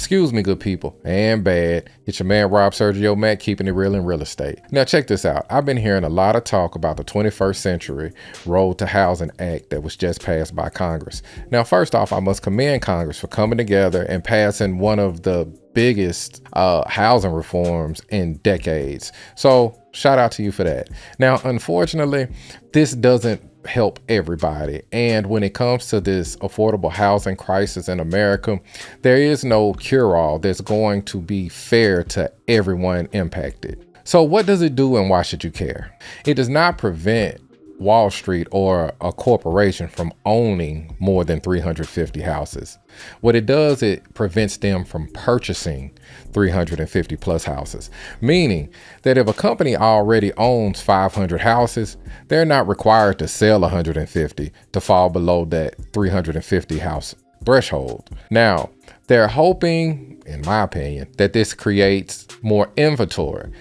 Excuse me, good people, and bad. It's your man, Sergio Mack, keeping it real in real estate. Now, check this out. I've been hearing a lot of talk about the 21st Century Road to Housing Act that was just passed by Congress. Now, first off, I must commend Congress for coming together and passing one of the biggest housing reforms in decades. So, shout out to you for that. Now, unfortunately, this doesn't help everybody. And when it comes to this affordable housing crisis in America, there is no cure-all that's going to be fair to everyone impacted. So what does it do and why should you care? It does not prevent Wall Street or a corporation from owning more than 350 houses. What it does, it prevents them from purchasing 350 plus houses, meaning that if a company already owns 500 houses, they're not required to sell 150 to fall below that 350 house threshold. Now, they're hoping, in my opinion, that this creates more inventory.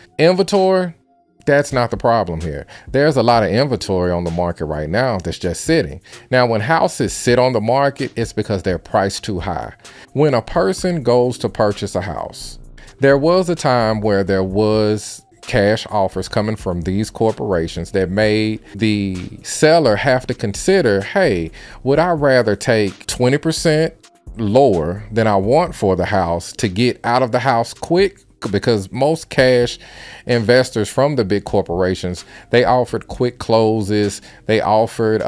That's not the problem here. There's a lot of inventory on the market right now that's just sitting. Now, when houses sit on the market, it's because they're priced too high. When a person goes to purchase a house, there was a time where there was cash offers coming from these corporations that made the seller have to consider, hey, would I rather take 20% lower than I want for the house to get out of the house quick? Because most cash investors from the big corporations, they offered quick closes. They offered,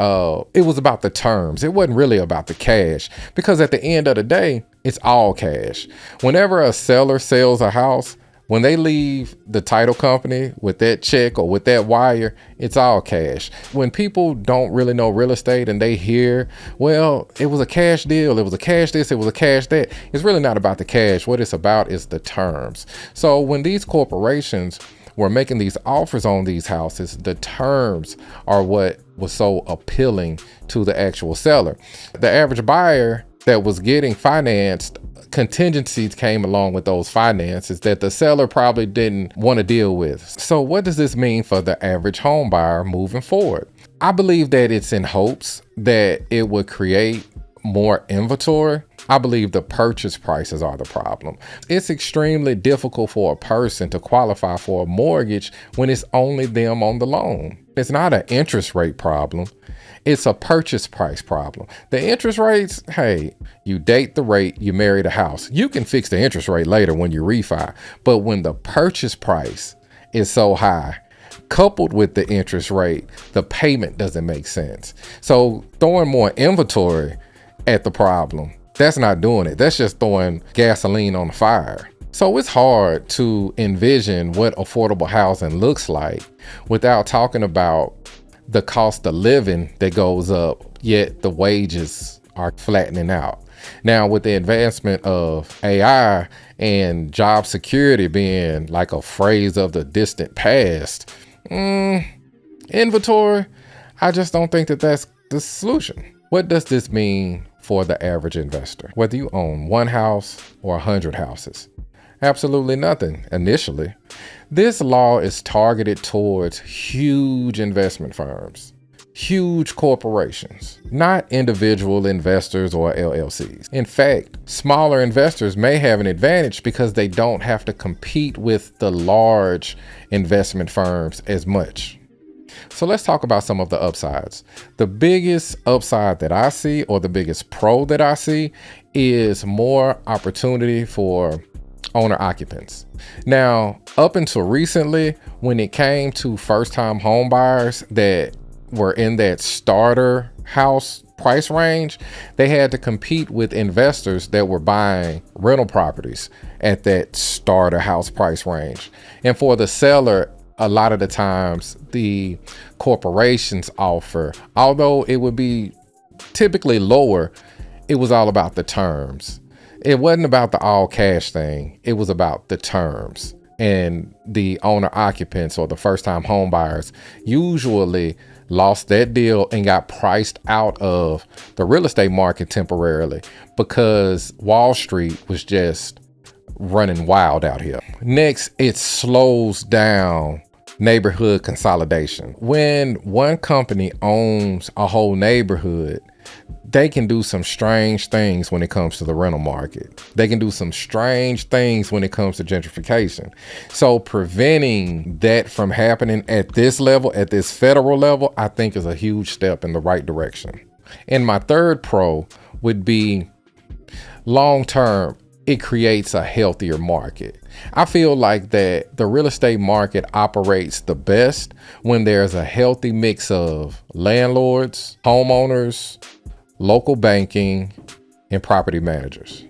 it was about the terms. It wasn't really about the cash, because at the end of the day, it's all cash. Whenever a seller sells a house, when they leave the title company with that check or with that wire, it's all cash. When people don't really know real estate and they hear, well, it was a cash deal, it was a cash this, it was a cash that, it's really not about the cash. What it's about is the terms. So when these corporations were making these offers on these houses, the terms are what was so appealing to the actual seller. The average buyer that was getting financed, contingencies came along with those finances that the seller probably didn't want to deal with. So what does this mean for the average home buyer moving forward? I believe that it's in hopes that it would create more inventory. I believe the purchase prices are the problem. It's extremely difficult for a person to qualify for a mortgage when it's only them on the loan. It's not an interest rate problem. It's a purchase price problem. The interest rates, hey, you date the rate, you marry the house. You can fix the interest rate later when you refi. But when the purchase price is so high, coupled with the interest rate, the payment doesn't make sense. So throwing more inventory at the problem, that's not doing it. That's just throwing gasoline on the fire. So it's hard to envision what affordable housing looks like without talking about the cost of living that goes up, yet the wages are flattening out. Now, with the advancement of AI and job security being like a phrase of the distant past, inventory, I just don't think that that's the solution. What does this mean for the average investor? Whether you own one house or 100 houses? Absolutely nothing initially. This law is targeted towards huge investment firms, huge corporations, not individual investors or LLCs. In fact, smaller investors may have an advantage because they don't have to compete with the large investment firms as much. So let's talk about some of the upsides. The biggest upside that I see, or the biggest pro that I see, is more opportunity for owner occupants. Now, up until recently, when it came to first-time home buyers that were in that starter house price range, they had to compete with investors that were buying rental properties at that starter house price range. And for the seller, a lot of the times the corporations offer, although it would be typically lower, it was all about the terms. It wasn't about the all cash thing. It was about the terms. And the owner occupants or the first time home buyers usually lost that deal and got priced out of the real estate market temporarily because Wall Street was just running wild out here. Next, it slows down neighborhood consolidation. When one company owns a whole neighborhood, they can do some strange things when it comes to the rental market. They can do some strange things when it comes to gentrification. So preventing that from happening at this level, at this federal level, I think is a huge step in the right direction. And my third pro would be long term, it creates a healthier market. I feel like that the real estate market operates the best when there's a healthy mix of landlords, homeowners, local banking, and property managers.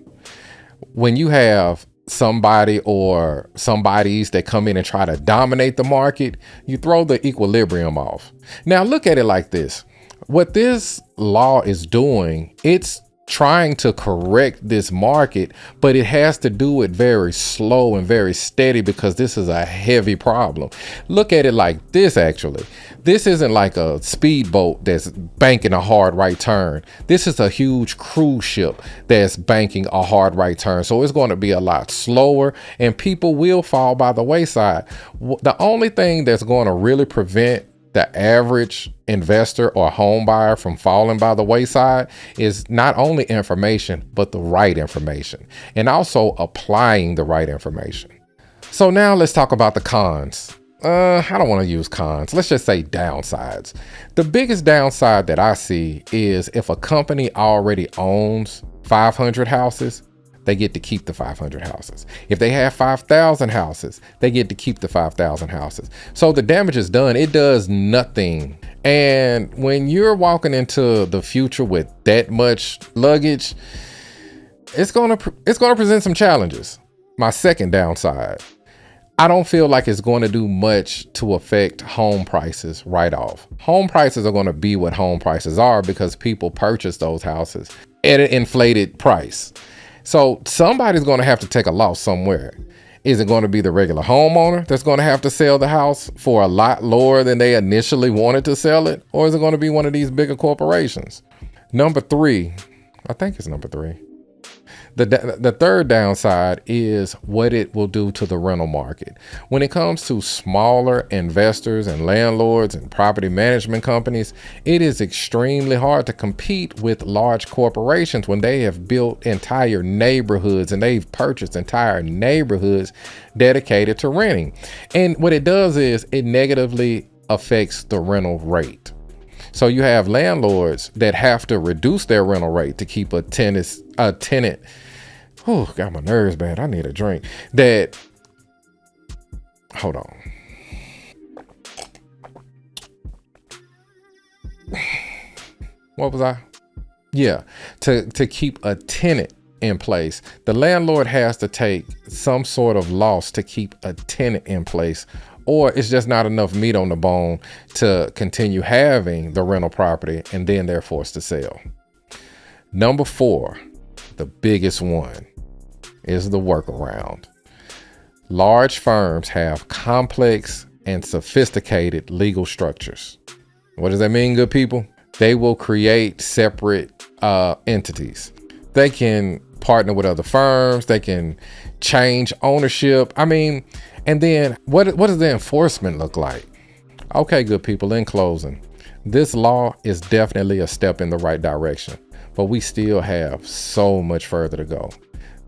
When you have somebody or somebodies that come in and try to dominate the market, you throw the equilibrium off. Now look at it like this. What this law is doing, it's trying to correct this market, but it has to do it very slow and very steady because this is a heavy problem. Look at it like this, actually. This isn't like a speedboat that's banking a hard right turn. This is a huge cruise ship that's banking a hard right turn. So it's going to be a lot slower and people will fall by the wayside. The only thing that's going to really prevent the average investor or home buyer from falling by the wayside is not only information, but the right information, and also applying the right information. So now let's talk about the cons. I don't want to use cons. Let's just say downsides. The biggest downside that I see is if a company already owns 500 houses, they get to keep the 500 houses. If they have 5,000 houses, they get to keep the 5,000 houses. So the damage is done. It does nothing. And when you're walking into the future with that much luggage, it's gonna present some challenges. My second downside, I don't feel like it's going to do much to affect home prices right off. Home prices are going to be what home prices are because people purchase those houses at an inflated price. So somebody's going to have to take a loss somewhere. Is it going to be the regular homeowner that's going to have to sell the house for a lot lower than they initially wanted to sell it? Or is it going to be one of these bigger corporations? Number three, I think it's number three. The third downside is what it will do to the rental market. When it comes to smaller investors and landlords and property management companies, it is extremely hard to compete with large corporations when they have built entire neighborhoods and they've purchased entire neighborhoods dedicated to renting. And what it does is it negatively affects the rental rate. So you have landlords that have to reduce their rental rate to keep a tenant. Oh, got my nerves bad. I need a drink. Hold on. What was I? Yeah, to keep a tenant in place, the landlord has to take some sort of loss to keep a tenant in place, or it's just not enough meat on the bone to continue having the rental property, and then they're forced to sell. Number four, the biggest one, is the workaround. Large firms have complex and sophisticated legal structures. What does that mean, good people? They will create separate entities. They can partner with other firms. They can change ownership. And then what does the enforcement look like? Okay, good people, in closing, this law is definitely a step in the right direction, but we still have so much further to go.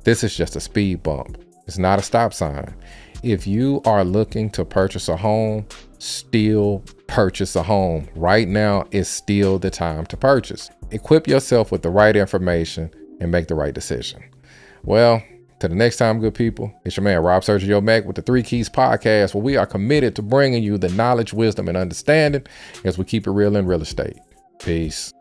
This is just a speed bump. It's not a stop sign. If you are looking to purchase a home, still purchase a home. Right now is still the time to purchase. Equip yourself with the right information and make the right decision. Well, till the next time, good people, it's your man, Sergio Mack with the 3 Keys podcast, where we are committed to bringing you the knowledge, wisdom, and understanding as we keep it real in real estate. Peace.